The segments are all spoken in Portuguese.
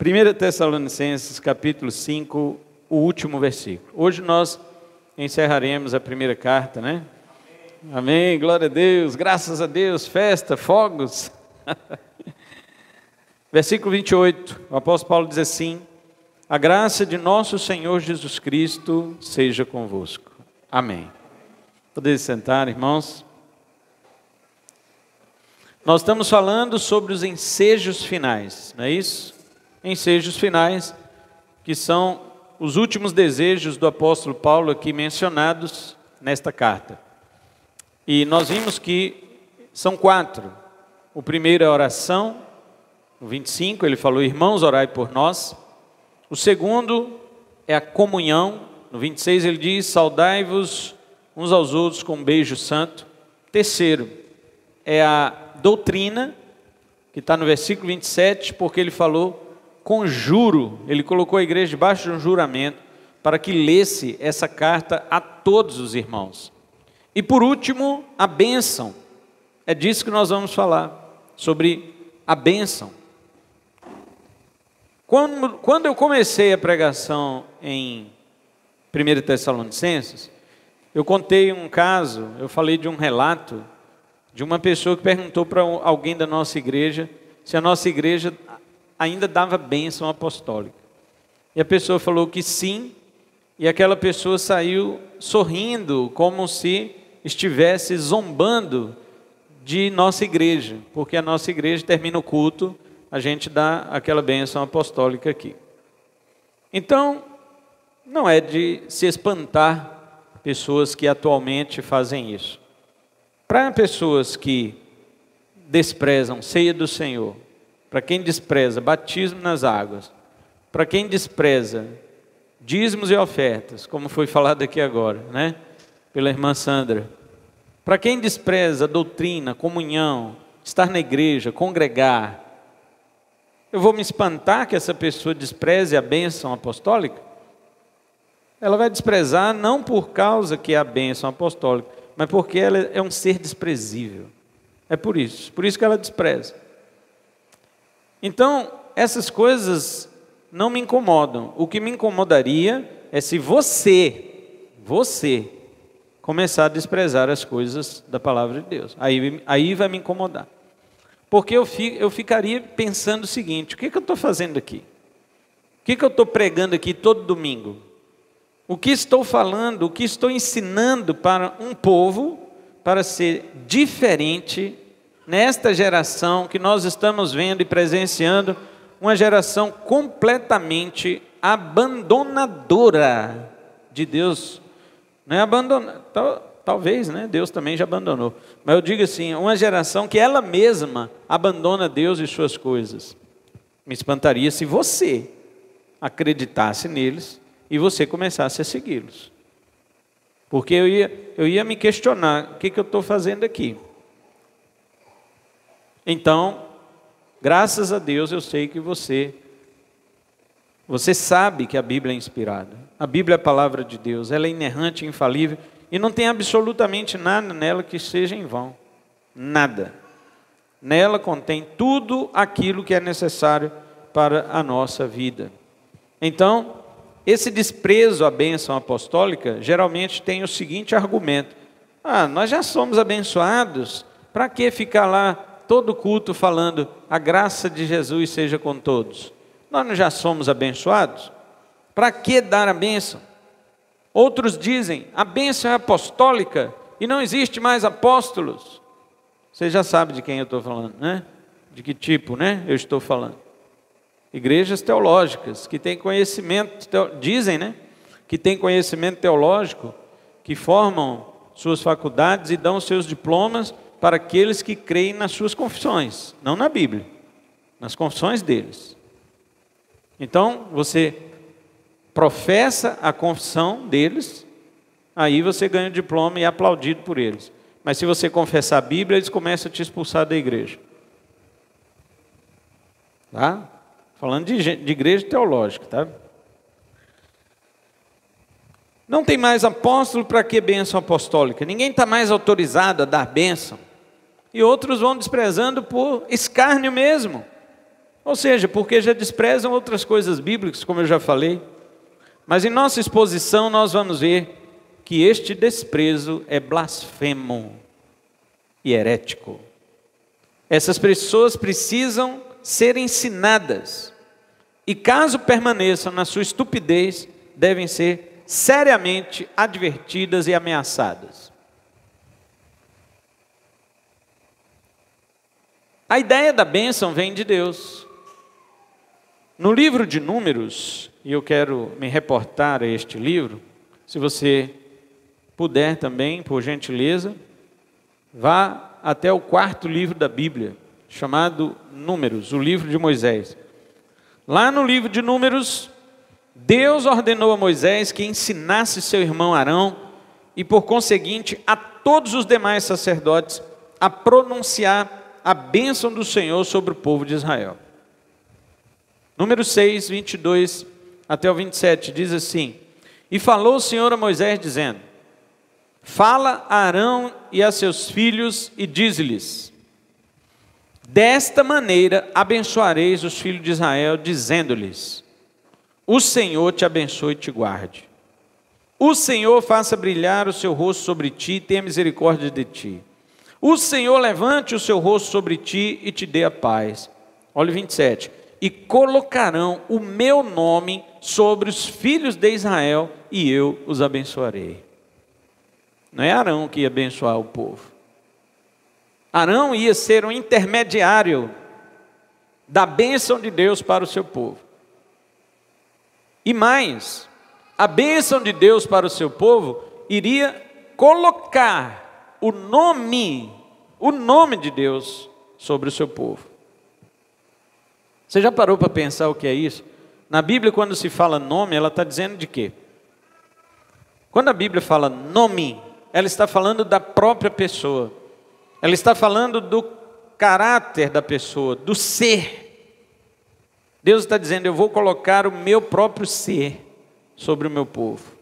1 Tessalonicenses, capítulo 5, o último versículo. Hoje nós encerraremos a primeira carta, né? Amém, glória a Deus, graças a Deus, festa, fogos. Versículo 28, o apóstolo Paulo diz assim: a graça de nosso Senhor Jesus Cristo seja convosco. Amém. Podem sentar, irmãos. Nós estamos falando sobre os ensejos finais, não é isso? Ensejos finais, que são os últimos desejos do apóstolo Paulo aqui mencionados nesta carta. E nós vimos que são 4. O primeiro é a oração, no 25 ele falou: irmãos, orai por nós. O segundo é a comunhão, no 26 ele diz: saudai-vos uns aos outros com um beijo santo. Terceiro é a doutrina, que está no versículo 27, porque ele falou: conjuro, ele colocou a igreja debaixo de um juramento, para que lesse essa carta a todos os irmãos. E por último, a bênção. É disso que nós vamos falar, sobre a bênção. Quando eu comecei a pregação em 1 Tessalonicenses, eu contei um caso, eu falei de um relato de uma pessoa que perguntou para alguém da nossa igreja se a nossa igreja ainda dava bênção apostólica. E a pessoa falou que sim, e aquela pessoa saiu sorrindo, como se estivesse zombando de nossa igreja, porque a nossa igreja termina o culto, a gente dá aquela bênção apostólica aqui. Então, não é de se espantar pessoas que atualmente fazem isso. Para pessoas que desprezam ceia do Senhor, para quem despreza batismo nas águas, para quem despreza dízimos e ofertas, como foi falado aqui agora, né, pela irmã Sandra, para quem despreza doutrina, comunhão, estar na igreja, congregar, eu vou me espantar que essa pessoa despreze a bênção apostólica? Ela vai desprezar não por causa que é a bênção apostólica, mas porque ela é um ser desprezível. É por isso que ela despreza. Então, essas coisas não me incomodam. O que me incomodaria é se você começar a desprezar as coisas da palavra de Deus. Aí vai me incomodar. Porque eu ficaria pensando o seguinte: o que eu estou fazendo aqui? O que eu estou pregando aqui todo domingo? O que estou falando, o que estou ensinando para um povo para ser diferente nesta geração que nós estamos vendo e presenciando, uma geração completamente abandonadora de Deus. Não é abandonada, talvez, né? Deus também já abandonou. Mas eu digo assim, uma geração que ela mesma abandona Deus e suas coisas. Me espantaria se você acreditasse neles e você começasse a segui-los. Porque eu ia me questionar: o que eu estou fazendo aqui? Então, graças a Deus eu sei que você sabe que a Bíblia é inspirada. A Bíblia é a palavra de Deus, ela é inerrante, infalível, e não tem absolutamente nada nela que seja em vão. Nada. Nela contém tudo aquilo que é necessário para a nossa vida. Então, esse desprezo à bênção apostólica geralmente tem o seguinte argumento: nós já somos abençoados, para que ficar lá todo culto falando a graça de Jesus seja com todos? Nós não já somos abençoados? Para que dar a bênção? Outros dizem: a bênção é apostólica e não existe mais apóstolos. Você já sabe de quem eu estou falando, né? De que tipo, né? Eu estou falando. Igrejas teológicas que têm conhecimento, dizem, né? Que têm conhecimento teológico, que formam suas faculdades e dão seus diplomas para aqueles que creem nas suas confissões, não na Bíblia, nas confissões deles. Então, você professa a confissão deles, aí você ganha o diploma e é aplaudido por eles. Mas se você confessar a Bíblia, eles começam a te expulsar da igreja. Tá? Falando de igreja teológica, tá? Não tem mais apóstolo, para que bênção apostólica? Ninguém está mais autorizado a dar bênção. E outros vão desprezando por escárnio mesmo. Ou seja, porque já desprezam outras coisas bíblicas, como eu já falei. Mas em nossa exposição nós vamos ver que este desprezo é blasfemo e herético. Essas pessoas precisam ser ensinadas. E caso permaneçam na sua estupidez, devem ser seriamente advertidas e ameaçadas. A ideia da bênção vem de Deus. No livro de Números, e eu quero me reportar a este livro, se você puder também, por gentileza, vá até o 4º livro da Bíblia, chamado Números, o livro de Moisés. Lá no livro de Números, Deus ordenou a Moisés que ensinasse seu irmão Arão e, por conseguinte, a todos os demais sacerdotes a pronunciar a bênção do Senhor sobre o povo de Israel. Número 6, 22 até o 27, diz assim: E falou o Senhor a Moisés, dizendo: Fala a Arão e a seus filhos e dize-lhes: Desta maneira abençoareis os filhos de Israel, dizendo-lhes: O Senhor te abençoe e te guarde. O Senhor faça brilhar o seu rosto sobre ti e tenha misericórdia de ti. O Senhor levante o seu rosto sobre ti e te dê a paz. Olha o 27. E colocarão o meu nome sobre os filhos de Israel e eu os abençoarei. Não é Arão que ia abençoar o povo. Arão ia ser um intermediário da bênção de Deus para o seu povo. E mais, a bênção de Deus para o seu povo iria colocar o nome de Deus sobre o seu povo. Você já parou para pensar o que é isso? Na Bíblia, quando se fala nome, ela está dizendo de quê? Quando a Bíblia fala nome, ela está falando da própria pessoa. Ela está falando do caráter da pessoa, do ser. Deus está dizendo: eu vou colocar o meu próprio ser sobre o meu povo.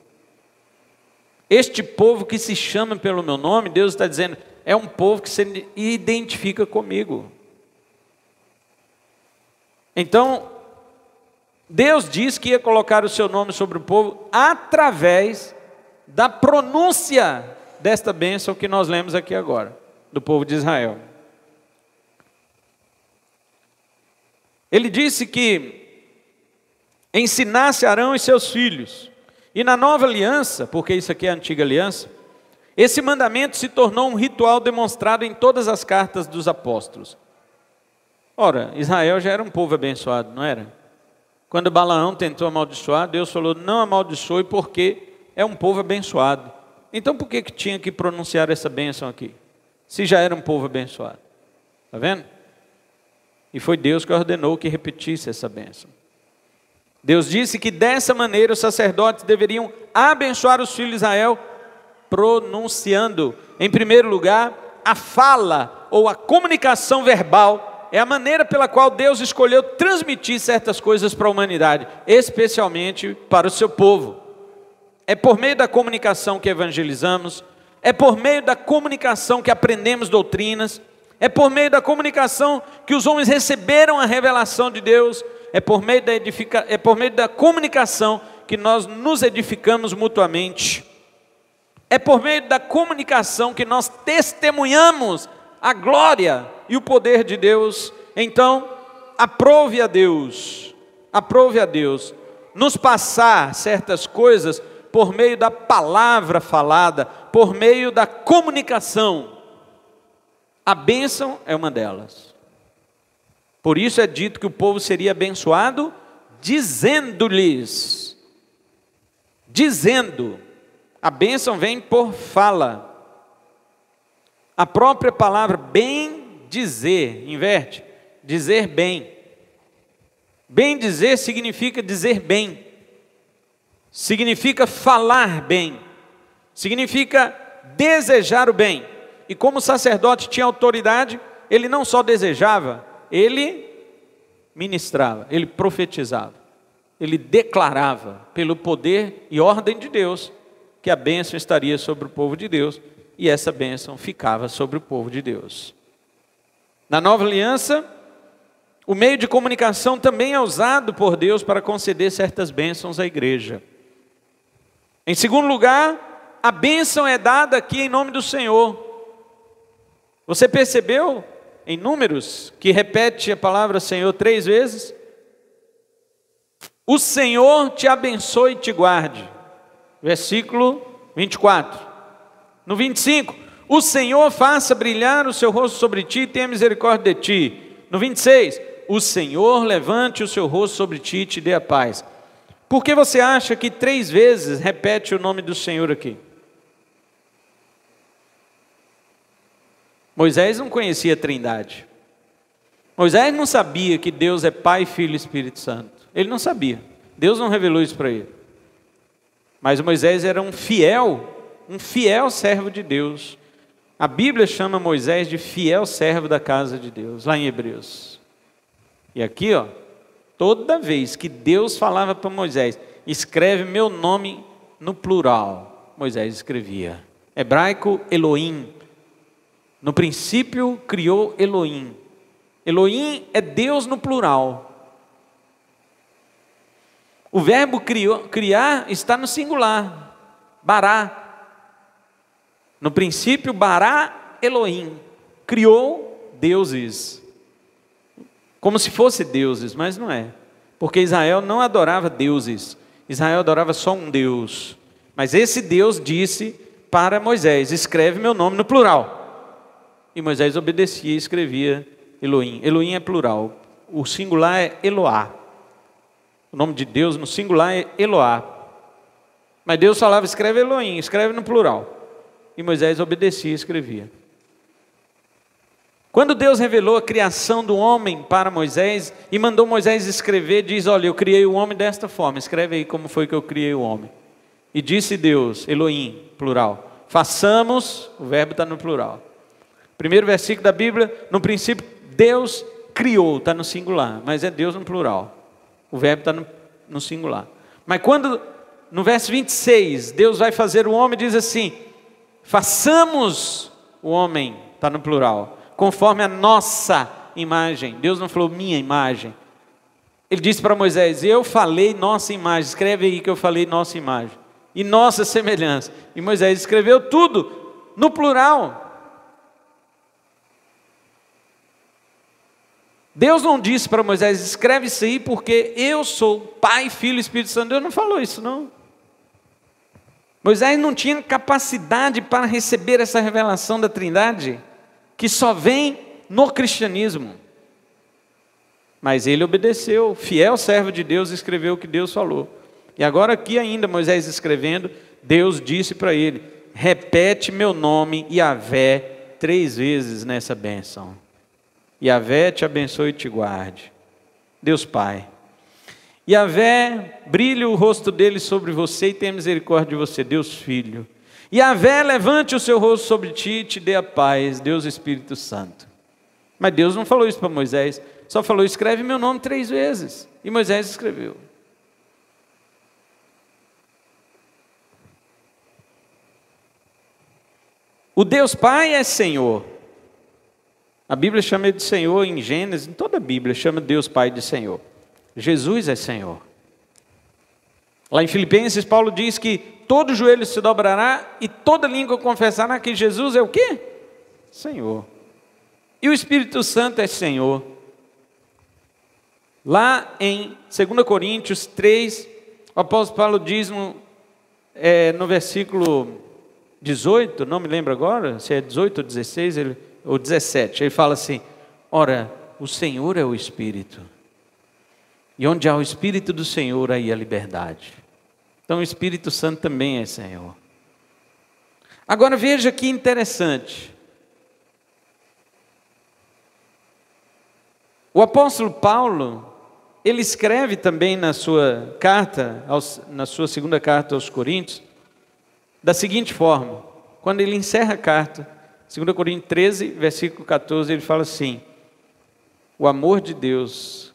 Este povo que se chama pelo meu nome, Deus está dizendo, é um povo que se identifica comigo. Então, Deus diz que ia colocar o seu nome sobre o povo através da pronúncia desta bênção que nós lemos aqui agora, do povo de Israel. Ele disse que ensinasse Arão e seus filhos. E na nova aliança, porque isso aqui é a antiga aliança, esse mandamento se tornou um ritual demonstrado em todas as cartas dos apóstolos. Ora, Israel já era um povo abençoado, não era? Quando Balaão tentou amaldiçoar, Deus falou: não amaldiçoe porque é um povo abençoado. Então por que tinha que pronunciar essa bênção aqui? Se já era um povo abençoado. Está vendo? E foi Deus que ordenou que repetisse essa bênção. Deus disse que dessa maneira os sacerdotes deveriam abençoar os filhos de Israel, pronunciando, em primeiro lugar, a fala ou a comunicação verbal. É a maneira pela qual Deus escolheu transmitir certas coisas para a humanidade, especialmente para o seu povo. É por meio da comunicação que evangelizamos, é por meio da comunicação que aprendemos doutrinas, é por meio da comunicação que os homens receberam a revelação de Deus, é por meio da comunicação que nós nos edificamos mutuamente, é por meio da comunicação que nós testemunhamos a glória e o poder de Deus. Então, aprove a Deus nos passar certas coisas por meio da palavra falada, por meio da comunicação. A bênção é uma delas. Por isso é dito que o povo seria abençoado dizendo-lhes. Dizendo. A bênção vem por fala. A própria palavra bem dizer, inverte, dizer bem. Bem dizer significa dizer bem. Significa falar bem. Significa desejar o bem. E como o sacerdote tinha autoridade, ele não só desejava, ele ministrava, ele profetizava, ele declarava pelo poder e ordem de Deus que a bênção estaria sobre o povo de Deus e essa bênção ficava sobre o povo de Deus. Na nova aliança, O meio de comunicação também é usado por Deus para conceder certas bênçãos à igreja. Em segundo lugar, a bênção é dada aqui em nome do Senhor. Você percebeu em Números que repete a palavra Senhor 3 vezes? O Senhor te abençoe e te guarde. Versículo 24. No 25, o Senhor faça brilhar o seu rosto sobre ti e tenha misericórdia de ti. No 26, o Senhor levante o seu rosto sobre ti e te dê a paz. Por que você acha que 3 vezes repete o nome do Senhor aqui? Moisés não conhecia a Trindade. Moisés não sabia que Deus é Pai, Filho e Espírito Santo. Ele não sabia. Deus não revelou isso para ele. Mas Moisés era um fiel servo de Deus. A Bíblia chama Moisés de fiel servo da casa de Deus, lá em Hebreus. E aqui, toda vez que Deus falava para Moisés, escreve meu nome no plural, Moisés escrevia. Hebraico, Elohim. No princípio criou Elohim. Elohim é Deus no plural. O verbo criar está no singular, bará. No princípio, bará Elohim. Criou deuses. Como se fosse deuses, mas não é. Porque Israel não adorava deuses. Israel adorava só um Deus. Mas esse Deus disse para Moisés, escreve meu nome no plural. E Moisés obedecia e escrevia Elohim. Elohim é plural. O singular é Eloá. O nome de Deus no singular é Eloá. Mas Deus falava, escreve Elohim, escreve no plural. E Moisés obedecia e escrevia. Quando Deus revelou a criação do homem para Moisés e mandou Moisés escrever, diz, olha, eu criei o homem desta forma, escreve aí como foi que eu criei o homem. E disse Deus, Elohim, plural, façamos, o verbo está no plural. Primeiro versículo da Bíblia, no princípio Deus criou, está no singular, mas é Deus no plural. O verbo está no singular. Mas quando, no verso 26, Deus vai fazer o homem, diz assim, façamos o homem, está no plural, conforme a nossa imagem. Deus não falou minha imagem. Ele disse para Moisés, eu falei nossa imagem, escreve aí que eu falei nossa imagem. E nossa semelhança. E Moisés escreveu tudo no plural. Deus não disse para Moisés, escreve isso aí porque eu sou Pai, Filho e Espírito Santo. Deus não falou isso não. Moisés não tinha capacidade para receber essa revelação da Trindade, que só vem no cristianismo. Mas ele obedeceu, fiel servo de Deus, escreveu o que Deus falou. E agora aqui ainda, Moisés escrevendo, Deus disse para ele, repete meu nome, Yahvé, 3 vezes nessa bênção. Yahvé te abençoe e te guarde. Deus Pai. Yahvé, brilhe o rosto dele sobre você e tenha misericórdia de você, Deus Filho. Yahvé, levante o seu rosto sobre ti e te dê a paz, Deus Espírito Santo. Mas Deus não falou isso para Moisés, só falou, escreve meu nome 3 vezes. E Moisés escreveu. O Deus Pai é Senhor. A Bíblia chama ele de Senhor em Gênesis, em toda a Bíblia chama Deus Pai de Senhor. Jesus é Senhor. Lá em Filipenses, Paulo diz que todo joelho se dobrará e toda língua confessará que Jesus é o quê? Senhor. E o Espírito Santo é Senhor. Lá em 2 Coríntios 3, o apóstolo Paulo diz no versículo 18, não me lembro agora, se é 18 ou 16, ou 17, ele fala assim, ora, o Senhor é o Espírito, e onde há o Espírito do Senhor, aí a liberdade. Então o Espírito Santo também é Senhor. Agora veja que interessante, o apóstolo Paulo, ele escreve também na sua carta, na sua segunda carta aos Coríntios, da seguinte forma, quando ele encerra a carta, 2 Coríntios 13, versículo 14, ele fala assim, o amor de Deus,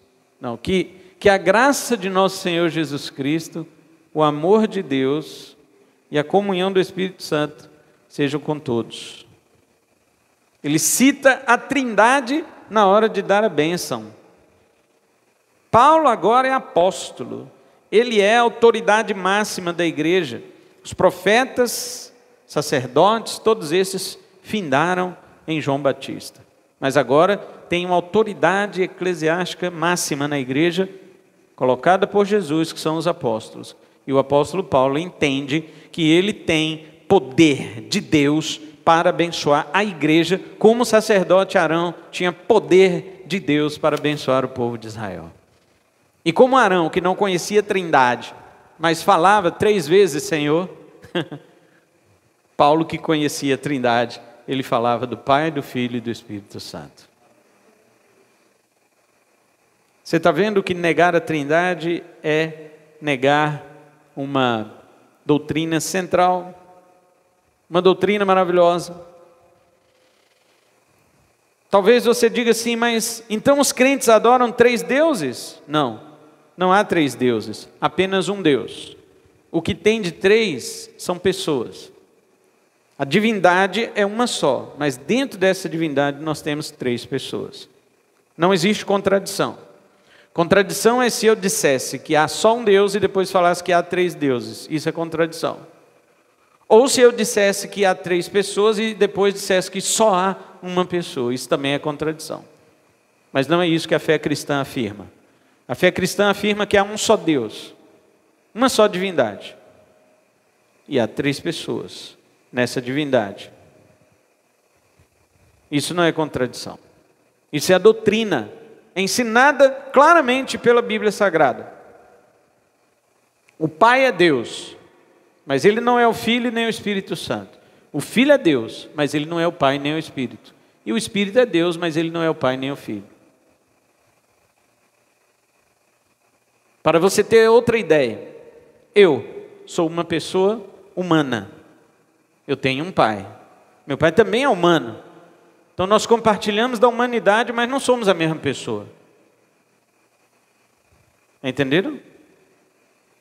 que a graça de nosso Senhor Jesus Cristo, o amor de Deus e a comunhão do Espírito Santo sejam com todos. Ele cita a Trindade na hora de dar a bênção. Paulo agora é apóstolo, ele é a autoridade máxima da igreja. Os profetas, sacerdotes, todos esses findaram em João Batista. Mas agora tem uma autoridade eclesiástica máxima na igreja, colocada por Jesus, que são os apóstolos. E o apóstolo Paulo entende que ele tem poder de Deus para abençoar a igreja, como o sacerdote Arão tinha poder de Deus para abençoar o povo de Israel. E como Arão, que não conhecia a Trindade, mas falava 3 vezes Senhor, Paulo, que conhecia a Trindade, ele falava do Pai, do Filho e do Espírito Santo. Você está vendo que negar a Trindade é negar uma doutrina central, uma doutrina maravilhosa. Talvez você diga assim, mas então os crentes adoram 3 deuses? Não, não há 3 deuses, apenas um Deus. O que tem de 3 são pessoas. A divindade é uma só, mas dentro dessa divindade nós temos 3 pessoas. Não existe contradição. Contradição é se eu dissesse que há só um Deus e depois falasse que há 3 deuses. Isso é contradição. Ou se eu dissesse que há 3 pessoas e depois dissesse que só há uma pessoa. Isso também é contradição. Mas não é isso que a fé cristã afirma. A fé cristã afirma que há um só Deus, uma só divindade. E há 3 pessoas nessa divindade. Isso não é contradição. Isso é a doutrina ensinada claramente pela Bíblia Sagrada. O Pai é Deus, mas Ele não é o Filho nem o Espírito Santo. O Filho é Deus, mas Ele não é o Pai nem o Espírito. E o Espírito é Deus, mas Ele não é o Pai nem o Filho. Para você ter outra ideia, eu sou uma pessoa humana. Eu tenho um pai. Meu pai também é humano. Então nós compartilhamos da humanidade, mas não somos a mesma pessoa. Entenderam?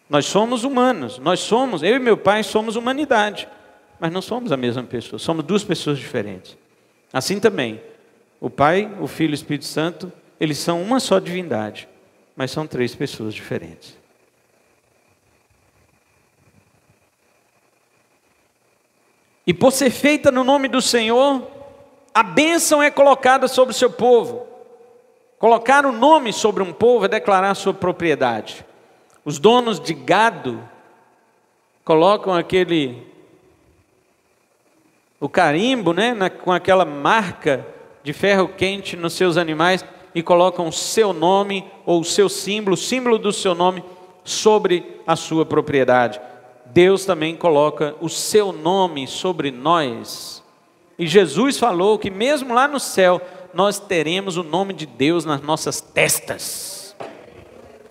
Nós somos humanos. Eu e meu pai somos humanidade, mas não somos a mesma pessoa. Somos 2 pessoas diferentes. Assim também, o Pai, o Filho e o Espírito Santo, eles são uma só divindade, mas são 3 pessoas diferentes. E por ser feita no nome do Senhor, a bênção é colocada sobre o seu povo. Colocar o nome sobre um povo é declarar sua propriedade. Os donos de gado colocam o carimbo, né, com aquela marca de ferro quente nos seus animais e colocam o seu nome ou o seu símbolo, o símbolo do seu nome sobre a sua propriedade. Deus também coloca o seu nome sobre nós. E Jesus falou que mesmo lá no céu, nós teremos o nome de Deus nas nossas testas,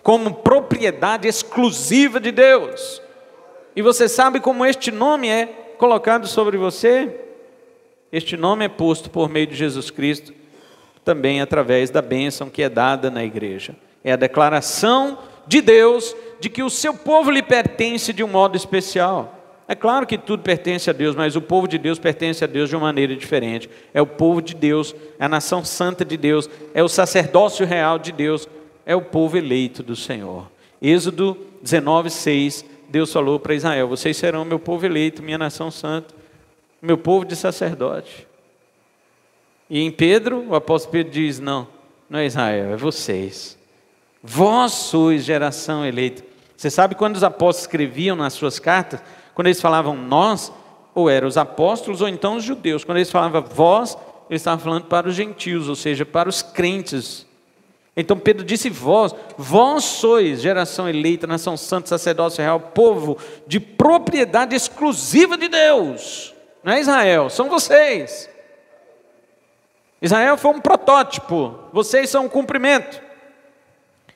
como propriedade exclusiva de Deus. E você sabe como este nome é colocado sobre você? Este nome é posto por meio de Jesus Cristo, também através da bênção que é dada na igreja. É a declaração de Deus de que o seu povo lhe pertence de um modo especial. É claro que tudo pertence a Deus, mas o povo de Deus pertence a Deus de uma maneira diferente. É o povo de Deus, é a nação santa de Deus, é o sacerdócio real de Deus, é o povo eleito do Senhor. Êxodo 19:6, Deus falou para Israel: vocês serão meu povo eleito, minha nação santa, meu povo de sacerdote. E em Pedro, o apóstolo Pedro diz: não é Israel, é vocês. Vós sois geração eleita. Você sabe quando os apóstolos escreviam nas suas cartas, quando eles falavam nós, ou eram os apóstolos ou então os judeus. Quando eles falavam vós, eles estavam falando para os gentios, ou seja, para os crentes. Então Pedro disse vós sois geração eleita, nação santa, sacerdócio real, povo de propriedade exclusiva de Deus. Não é Israel, são vocês. Israel foi um protótipo, vocês são um cumprimento.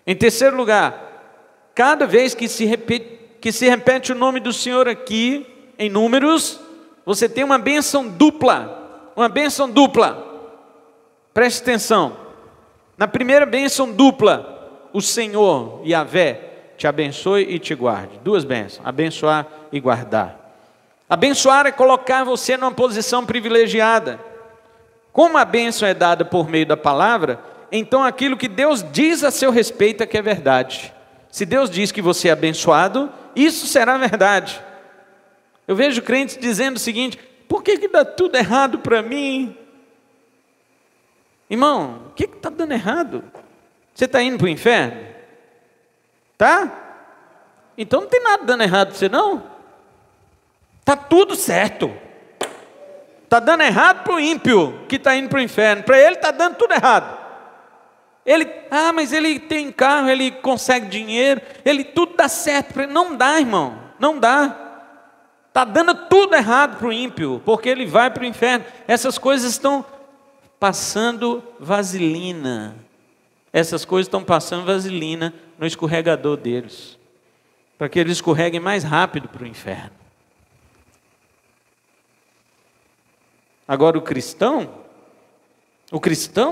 Em terceiro lugar, cada vez que se repete o nome do Senhor aqui, em Números, você tem uma bênção dupla. Uma bênção dupla. Preste atenção. Na primeira bênção dupla, o Senhor, Yahvé, te abençoe e te guarde. 2 bênçãos, abençoar e guardar. Abençoar é colocar você numa posição privilegiada. Como a bênção é dada por meio da palavra, então aquilo que Deus diz a seu respeito é que é verdade. Se Deus diz que você é abençoado, isso será verdade. Eu vejo crentes dizendo o seguinte: por que dá tudo errado para mim? Irmão, o que está dando errado? Você está indo para o inferno? Tá? Então não tem nada dando errado para você não. Está tudo certo. Está dando errado para o ímpio que está indo para o inferno. Para ele está dando tudo errado. Mas ele tem carro, ele consegue dinheiro, tudo dá certo para ele. Não dá, irmão, não dá. Está dando tudo errado para o ímpio, porque ele vai para o inferno. Essas coisas estão passando vaselina. Essas coisas estão passando vaselina no escorregador deles, para que eles escorreguem mais rápido para o inferno. Agora o cristão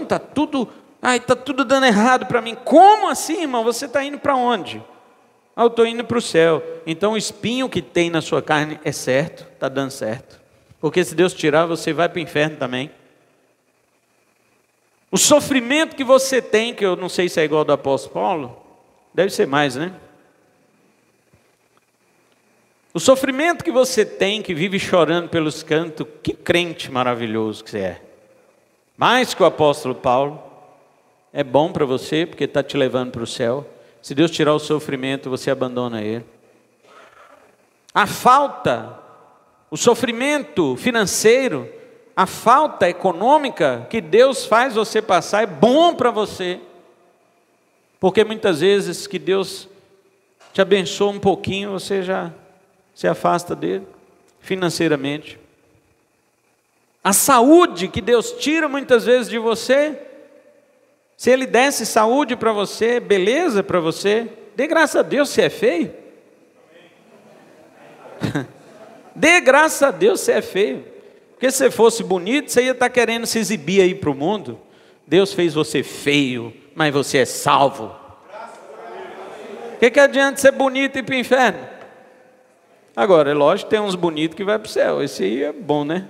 está tudo, está tudo dando errado para mim. Como assim, irmão? Você está indo para onde? Eu estou indo para o céu. Então o espinho que tem na sua carne é certo, está dando certo. Porque se Deus tirar, você vai para o inferno também. O sofrimento que você tem, que eu não sei se é igual ao do apóstolo Paulo, deve ser mais, né? O sofrimento que você tem, que vive chorando pelos cantos, que crente maravilhoso que você é. Mais que o apóstolo Paulo, é bom para você, porque está te levando para o céu. Se Deus tirar o sofrimento, você abandona ele. A falta, o sofrimento financeiro, a falta econômica que Deus faz você passar é bom para você. Porque muitas vezes que Deus te abençoa um pouquinho, você já se afasta dele financeiramente. A saúde que Deus tira muitas vezes de você, se Ele desse saúde para você, beleza para você, dê graças a Deus se é feio. Dê graças a Deus se é feio. Porque se você fosse bonito, você ia estar querendo se exibir aí para o mundo. Deus fez você feio, mas você é salvo. O que adianta ser bonito e ir para o inferno? Agora, é lógico, tem uns bonitos que vai para o céu. Esse aí é bom, né?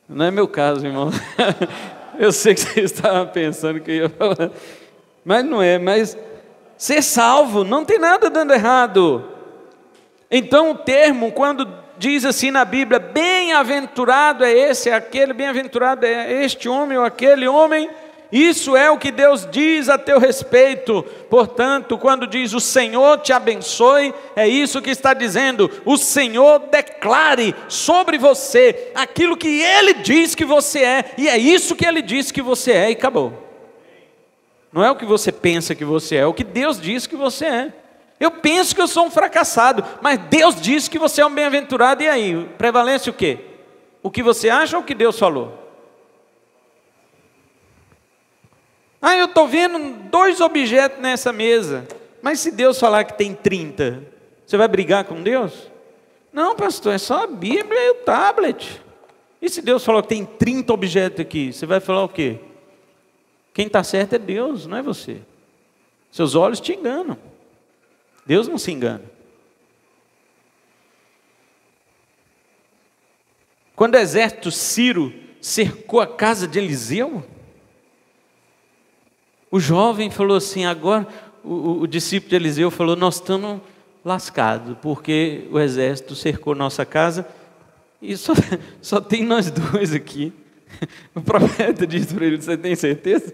Não é meu caso, irmão. Eu sei que você estava pensando que eu ia falar. Mas não é, mas ser salvo, não tem nada dando errado. Então o termo, quando diz assim na Bíblia, bem-aventurado é esse, é aquele, bem-aventurado é este homem ou aquele homem, isso é o que Deus diz a teu respeito. Portanto, quando diz o Senhor te abençoe, é isso que está dizendo. O Senhor declare sobre você aquilo que Ele diz que você é, e é isso que Ele diz que você é, e acabou. Não é o que você pensa que você é o que Deus diz que você é. Eu penso que eu sou um fracassado, mas Deus diz que você é um bem-aventurado, e aí? Prevalece o quê? O que você acha ou o que Deus falou? Eu estou vendo 2 objetos nessa mesa, mas se Deus falar que tem 30, você vai brigar com Deus? Não, pastor, é só a Bíblia e o tablet. E se Deus falou que tem 30 objetos aqui, você vai falar o quê? Quem está certo é Deus, não é você. Seus olhos te enganam. Deus não se engana. Quando o exército sírio cercou a casa de Eliseu, o jovem falou assim, agora, o discípulo de Eliseu falou, nós estamos lascados, porque o exército cercou nossa casa, e só tem nós 2 aqui. O profeta disse para ele, você tem certeza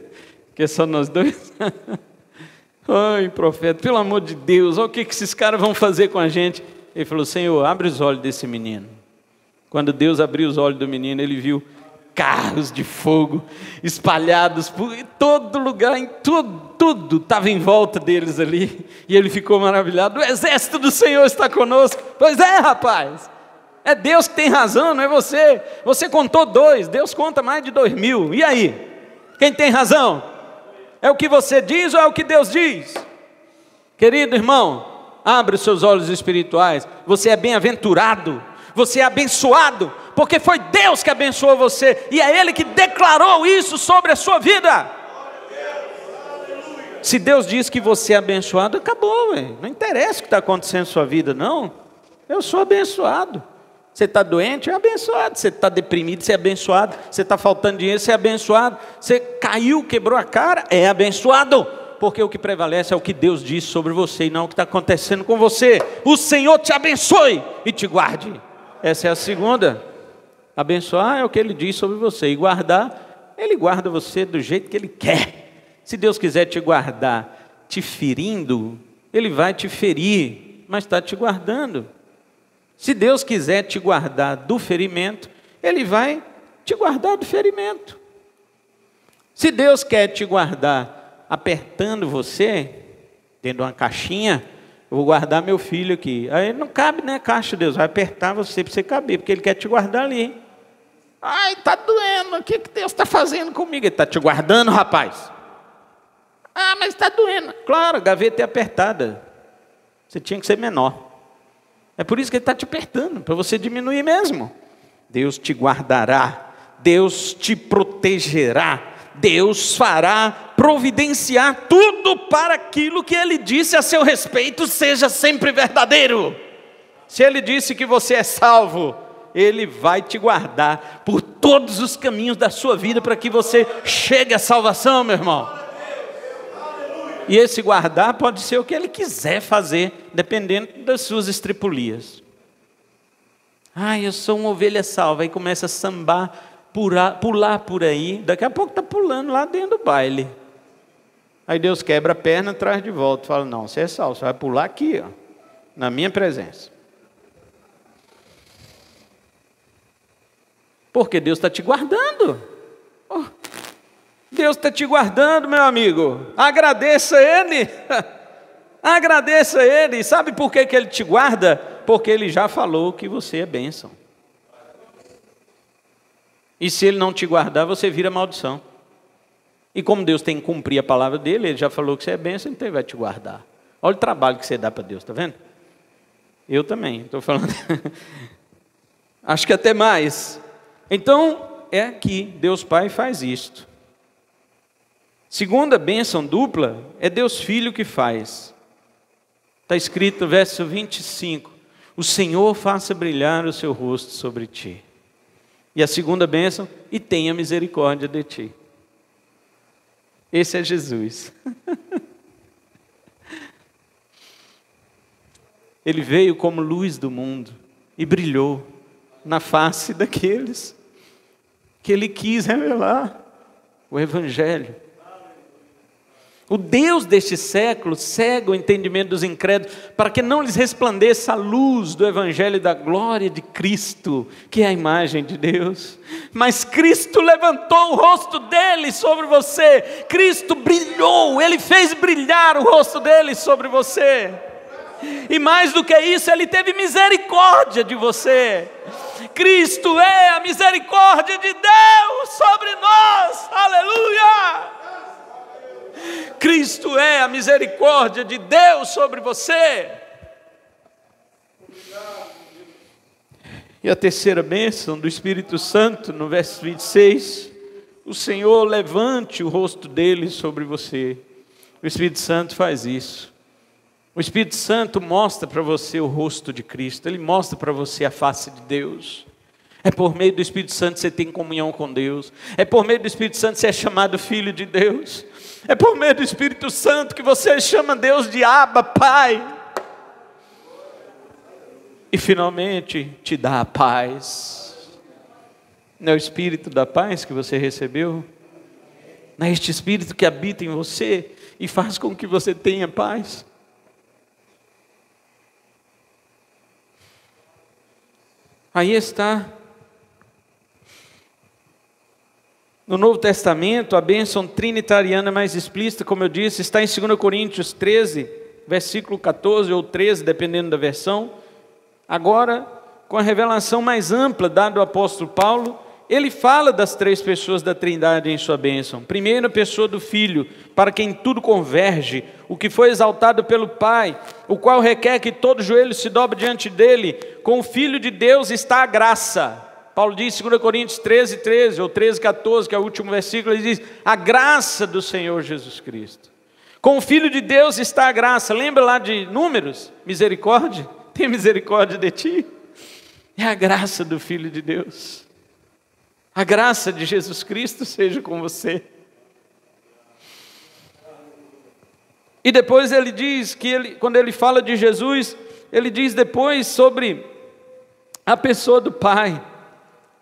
que é só nós 2? Ai, profeta, pelo amor de Deus, olha o que esses caras vão fazer com a gente. Ele falou, Senhor, abre os olhos desse menino. Quando Deus abriu os olhos do menino, ele viu carros de fogo espalhados por todo lugar, em tudo estava em volta deles ali, e ele ficou maravilhado. O exército do Senhor está conosco. Pois é, rapaz, é Deus que tem razão, não é você. Você contou 2, Deus conta mais de 2.000, e aí? Quem tem razão? É o que você diz ou é o que Deus diz? Querido irmão, abre os seus olhos espirituais. Você é bem-aventurado, você é abençoado, porque foi Deus que abençoou você, e é Ele que declarou isso sobre a sua vida. Se Deus diz que você é abençoado, acabou, não interessa o que está acontecendo na sua vida, não. Eu sou abençoado, Você está doente, é abençoado. Você está deprimido, você é abençoado. Você está faltando dinheiro, você é abençoado. Você caiu, quebrou a cara, é abençoado. Porque o que prevalece é o que Deus diz sobre você e não o que está acontecendo com você. O Senhor te abençoe e te guarde. Essa é a segunda. Abençoar é o que Ele diz sobre você. E guardar, Ele guarda você do jeito que Ele quer. Se Deus quiser te guardar te ferindo, Ele vai te ferir, mas está te guardando. Se Deus quiser te guardar do ferimento, Ele vai te guardar do ferimento. Se Deus quer te guardar apertando você, dentro de uma caixinha, eu vou guardar meu filho aqui. Aí não cabe, né, caixa, Deus vai apertar você para você caber, porque Ele quer te guardar ali. Ai, está doendo, o que Deus está fazendo comigo? Ele está te guardando, rapaz. Ah, mas está doendo. Claro, a gaveta é apertada. Você tinha que ser menor. É por isso que Ele está te apertando, para você diminuir mesmo. Deus te guardará, Deus te protegerá, Deus fará providenciar tudo para aquilo que Ele disse a seu respeito seja sempre verdadeiro. Se Ele disse que você é salvo, Ele vai te guardar por todos os caminhos da sua vida para que você chegue à salvação, meu irmão. E esse guardar pode ser o que Ele quiser fazer, dependendo das suas estripulias. Eu sou uma ovelha salva, aí começa a sambar, pular por aí, daqui a pouco está pulando lá dentro do baile. Aí Deus quebra a perna, traz de volta, fala, não, você é salvo, você vai pular aqui, ó, na minha presença. Porque Deus está te guardando. Deus está te guardando, meu amigo. Agradeça Ele. Agradeça Ele. Sabe por que Ele te guarda? Porque Ele já falou que você é bênção. E se Ele não te guardar, você vira maldição. E como Deus tem que cumprir a palavra dEle, Ele já falou que você é bênção, então Ele vai te guardar. Olha o trabalho que você dá para Deus, está vendo? Eu também, estou falando. Acho que até mais. Então, é aqui, Deus Pai faz isto. Segunda bênção dupla, é Deus Filho que faz. Está escrito no verso 25, o Senhor faça brilhar o seu rosto sobre ti. E a segunda bênção, e tenha misericórdia de ti. Esse é Jesus. Ele veio como luz do mundo e brilhou na face daqueles que Ele quis revelar o Evangelho. O Deus deste século cega o entendimento dos incrédulos, para que não lhes resplandeça a luz do Evangelho da glória de Cristo, que é a imagem de Deus. Mas Cristo levantou o rosto dele sobre você, Cristo brilhou, Ele fez brilhar o rosto dele sobre você. E mais do que isso, Ele teve misericórdia de você. Cristo é a misericórdia de Deus sobre nós, aleluia! Cristo é a misericórdia de Deus sobre você. E a terceira bênção do Espírito Santo, no verso 26, o Senhor levante o rosto dele sobre você. O Espírito Santo faz isso. O Espírito Santo mostra para você o rosto de Cristo, ele mostra para você a face de Deus. É por meio do Espírito Santo que você tem comunhão com Deus. É por meio do Espírito Santo que você é chamado filho de Deus. É por meio do Espírito Santo que você chama Deus de Abba, Pai. E finalmente te dá a paz. Não é o Espírito da paz que você recebeu? Não é este Espírito que habita em você e faz com que você tenha paz? Aí está. No Novo Testamento, a bênção trinitariana mais explícita, como eu disse, está em 2 Coríntios 13, versículo 14 ou 13, dependendo da versão. Agora, com a revelação mais ampla dada ao apóstolo Paulo, ele fala das três pessoas da Trindade em sua bênção. Primeiro, a pessoa do Filho, para quem tudo converge, o que foi exaltado pelo Pai, o qual requer que todo joelho se dobre diante dele. Com o Filho de Deus está a graça. Paulo diz em 2 Coríntios 13, 13, ou 13, 14, que é o último versículo, ele diz, a graça do Senhor Jesus Cristo. Com o Filho de Deus está a graça. Lembra lá de Números? Misericórdia? Tem misericórdia de ti? É a graça do Filho de Deus. A graça de Jesus Cristo seja com você. E depois ele diz que quando ele fala de Jesus, ele diz depois sobre a pessoa do Pai.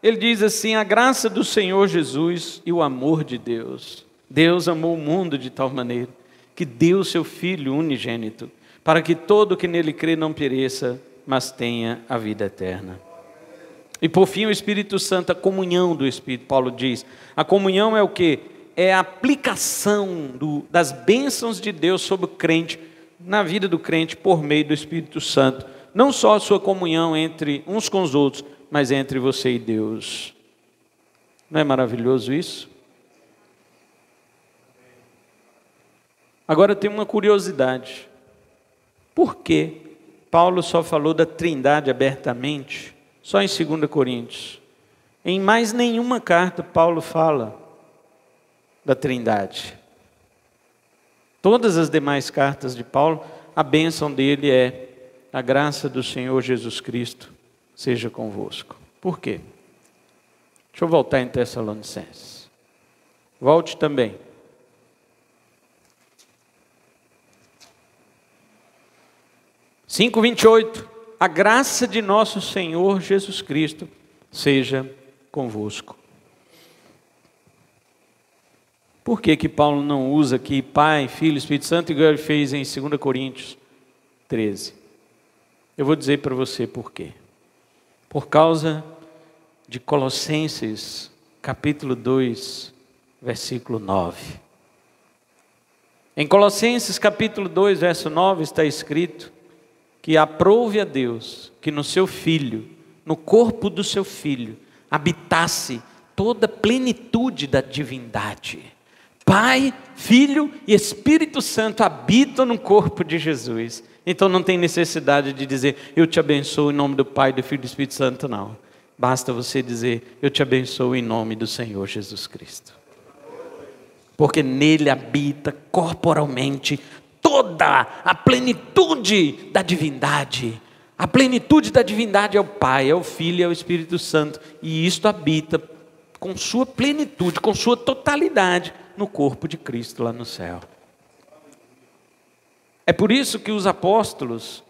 Ele diz assim: a graça do Senhor Jesus e o amor de Deus. Deus amou o mundo de tal maneira que deu seu Filho unigênito, para que todo que nele crê não pereça, mas tenha a vida eterna. E por fim o Espírito Santo, a comunhão do Espírito. Paulo diz, a comunhão é o quê? É a aplicação das bênçãos de Deus sobre o crente, na vida do crente, por meio do Espírito Santo. Não só a sua comunhão entre uns com os outros, mas entre você e Deus. Não é maravilhoso isso? Agora tem uma curiosidade. Por que Paulo só falou da Trindade abertamente, só em 2 Coríntios? Em mais nenhuma carta Paulo fala da Trindade. Todas as demais cartas de Paulo, a bênção dele é: a graça do Senhor Jesus Cristo seja convosco. Por quê? Deixa eu voltar em Tessalonicenses. Volte também. (5:28) 5:28. A graça de nosso Senhor Jesus Cristo seja convosco. Por que Paulo não usa aqui Pai, Filho, Espírito Santo, igual ele fez em 2 Coríntios 13? Eu vou dizer para você por quê. Por causa de Colossenses, capítulo 2, versículo 9. Em Colossenses, capítulo 2, verso 9, está escrito que aprouve a Deus que no seu Filho, no corpo do seu Filho, habitasse toda a plenitude da divindade. Pai, Filho e Espírito Santo habitam no corpo de Jesus. Então não tem necessidade de dizer, eu te abençoo em nome do Pai, do Filho e do Espírito Santo, não. Basta você dizer, eu te abençoo em nome do Senhor Jesus Cristo. Porque nele habita corporalmente toda a plenitude da divindade. A plenitude da divindade é o Pai, é o Filho e é o Espírito Santo. E isto habita com sua plenitude, com sua totalidade, no corpo de Cristo lá no céu. É por isso que os apóstolos,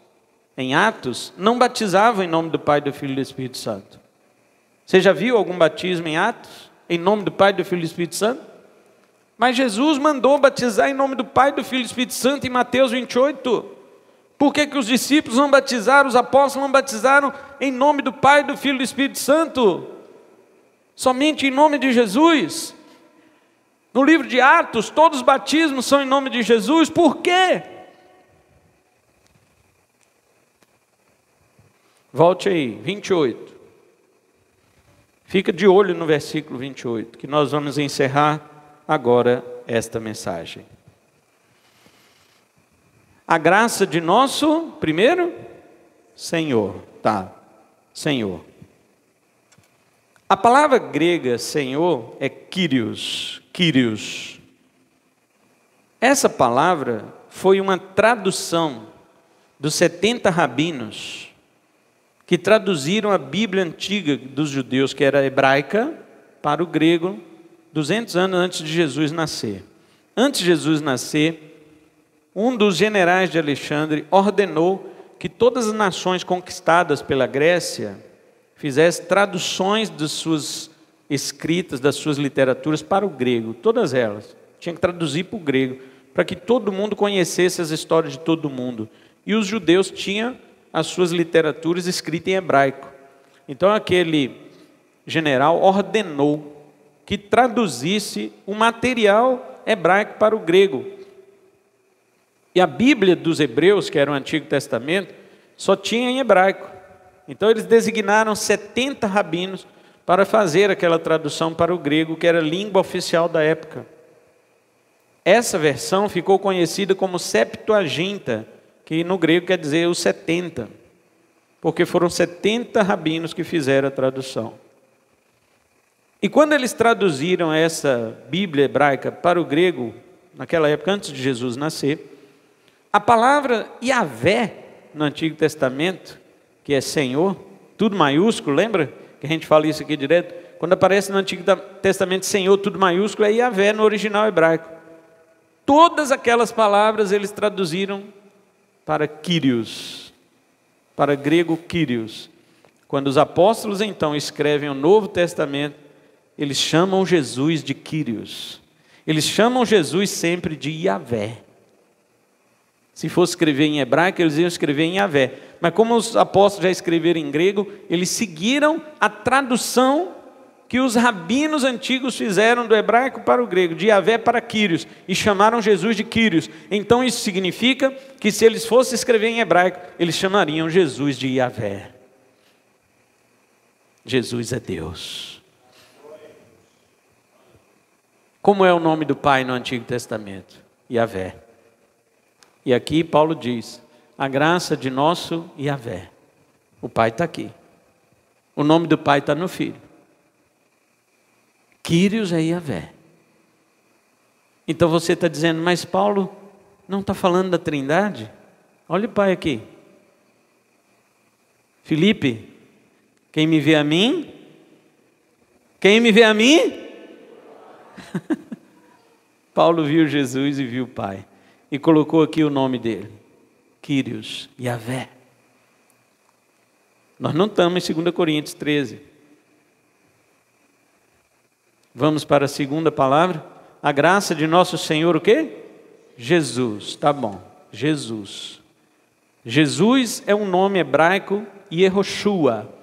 em Atos, não batizavam em nome do Pai, do Filho e do Espírito Santo. Você já viu algum batismo em Atos? Em nome do Pai, do Filho e do Espírito Santo? Mas Jesus mandou batizar em nome do Pai, do Filho e do Espírito Santo em Mateus 28. Por que os discípulos não batizaram, os apóstolos não batizaram em nome do Pai, do Filho e do Espírito Santo? Somente em nome de Jesus. No livro de Atos, todos os batismos são em nome de Jesus. Por quê? Volte aí, 28. Fica de olho no versículo 28, que nós vamos encerrar agora esta mensagem. A graça de nosso, primeiro, Senhor. Tá, Senhor. A palavra grega Senhor é Kyrios. Kyrios. Essa palavra foi uma tradução dos 70 rabinos que traduziram a Bíblia antiga dos judeus, que era hebraica, para o grego, 200 anos antes de Jesus nascer. Antes de Jesus nascer, um dos generais de Alexandre ordenou que todas as nações conquistadas pela Grécia fizessem traduções das suas escritas, das suas literaturas para o grego, todas elas. Tinha que traduzir para o grego, para que todo mundo conhecesse as histórias de todo mundo. E os judeus tinham as suas literaturas escritas em hebraico. Então aquele general ordenou que traduzisse o material hebraico para o grego. E a Bíblia dos hebreus, que era o Antigo Testamento, só tinha em hebraico. Então eles designaram 70 rabinos para fazer aquela tradução para o grego, que era a língua oficial da época. Essa versão ficou conhecida como Septuaginta, que no grego quer dizer os 70, porque foram 70 rabinos que fizeram a tradução. E quando eles traduziram essa Bíblia hebraica para o grego, naquela época, antes de Jesus nascer, a palavra Yahvé, no Antigo Testamento, que é Senhor, tudo maiúsculo, lembra que a gente fala isso aqui direto? Quando aparece no Antigo Testamento Senhor, tudo maiúsculo, é Yahvé no original hebraico. Todas aquelas palavras eles traduziram para Kyrios, para grego Kyrios. Quando os apóstolos então escrevem o Novo Testamento, eles chamam Jesus de Kyrios. Eles chamam Jesus sempre de Yahvé. Se fosse escrever em hebraico, eles iam escrever em Yahvé. Mas como os apóstolos já escreveram em grego, eles seguiram a tradução que os rabinos antigos fizeram do hebraico para o grego, de Yahvé para Kyrios, e chamaram Jesus de Kyrios. Então isso significa que se eles fossem escrever em hebraico, eles chamariam Jesus de Yahvé. Jesus é Deus. Como é o nome do Pai no Antigo Testamento? Yahvé. E aqui Paulo diz, a graça de nosso Yahvé. O Pai está aqui. O nome do Pai está no Filho. Kyrios é Yahvé. Então você está dizendo, mas Paulo não está falando da Trindade? Olha o Pai aqui. Filipe, quem me vê a mim? Quem me vê a mim? Paulo viu Jesus e viu o Pai. E colocou aqui o nome dele. Kyrios, Yahvé. Nós não estamos em 2 Coríntios 13. Vamos para a segunda palavra. A graça de nosso Senhor o quê? Jesus, tá bom. Jesus. Jesus é um nome hebraico, Yehoshua,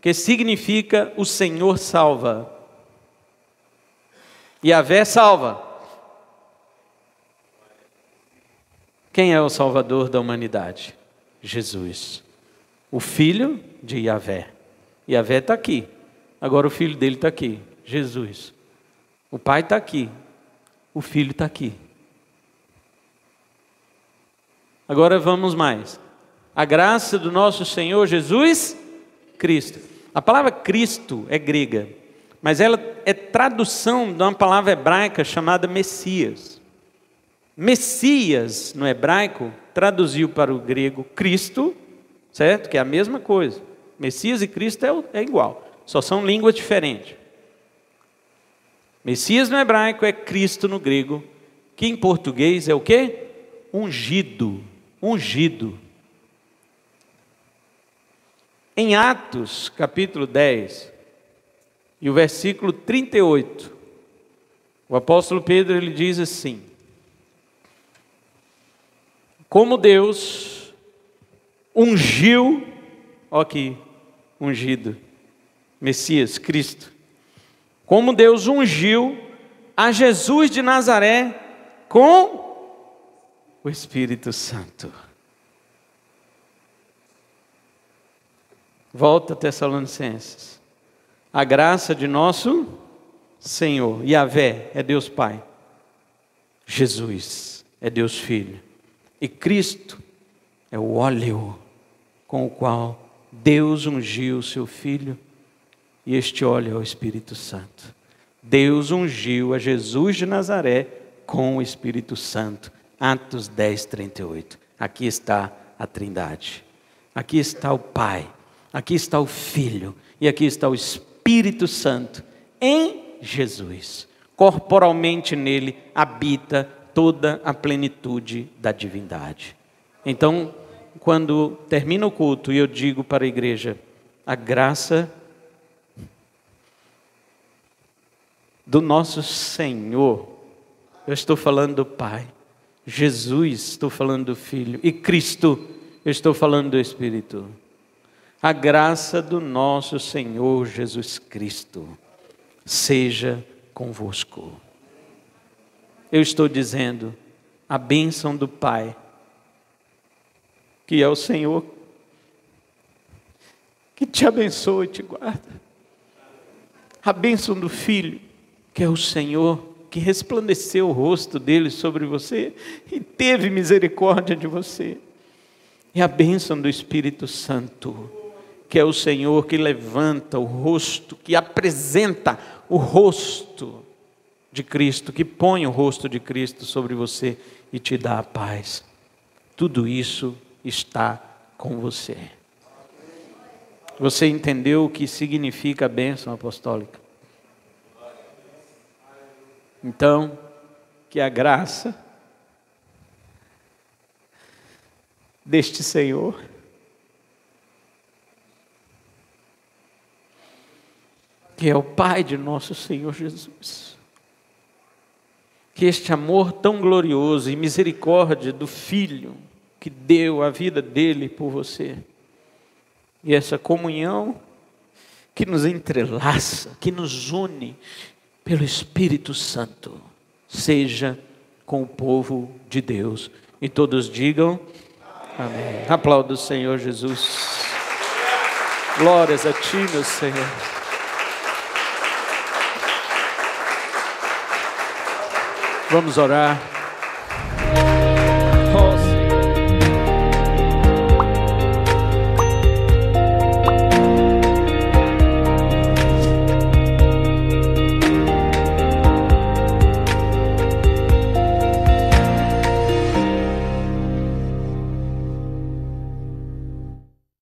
que significa o Senhor salva. Yahvé salva. Quem é o Salvador da humanidade? Jesus. O Filho de Yahvé. Yahvé está aqui. Agora o Filho dele está aqui. Jesus. O Pai está aqui. O Filho está aqui. Agora vamos mais. A graça do nosso Senhor Jesus Cristo. A palavra Cristo é grega, mas ela é tradução de uma palavra hebraica chamada Messias. Messias, no hebraico, traduziu para o grego Cristo, certo? Que é a mesma coisa. Messias e Cristo é igual, só são línguas diferentes. Messias no hebraico é Cristo no grego, que em português é o quê? Ungido, ungido. Em Atos, capítulo 10, e o versículo 38, o apóstolo Pedro ele diz assim: como Deus ungiu, ó aqui, ungido, Messias, Cristo, como Deus ungiu a Jesus de Nazaré com o Espírito Santo. Volta a Tessalonicenses. A graça de nosso Senhor, Yahvé é Deus Pai, Jesus é Deus Filho, e Cristo é o óleo com o qual Deus ungiu o seu Filho, e este óleo é o Espírito Santo. Deus ungiu a Jesus de Nazaré com o Espírito Santo. Atos 10, 38. Aqui está a Trindade. Aqui está o Pai. Aqui está o Filho. E aqui está o Espírito Santo em Jesus. Corporalmente nele habita toda a plenitude da divindade. Então, quando termina o culto e eu digo para a igreja, a graça do nosso Senhor, eu estou falando do Pai, Jesus, estou falando do Filho, e Cristo, eu estou falando do Espírito. A graça do nosso Senhor Jesus Cristo seja convosco. Eu estou dizendo, a bênção do Pai, que é o Senhor, que te abençoa e te guarda. A bênção do Filho, que é o Senhor, que resplandeceu o rosto dele sobre você e teve misericórdia de você. E a bênção do Espírito Santo, que é o Senhor que levanta o rosto, que apresenta o rosto de Cristo, que põe o rosto de Cristo sobre você e te dá a paz. Tudo isso está com você. Você entendeu o que significa a bênção apostólica? Então, que a graça deste Senhor que é o Pai de nosso Senhor Jesus, que este amor tão glorioso e misericórdia do Filho que deu a vida dele por você, e essa comunhão que nos entrelaça, que nos une pelo Espírito Santo, seja com o povo de Deus. E todos digam amém. Aplauda o Senhor Jesus. Glórias a ti, meu Senhor. Vamos orar.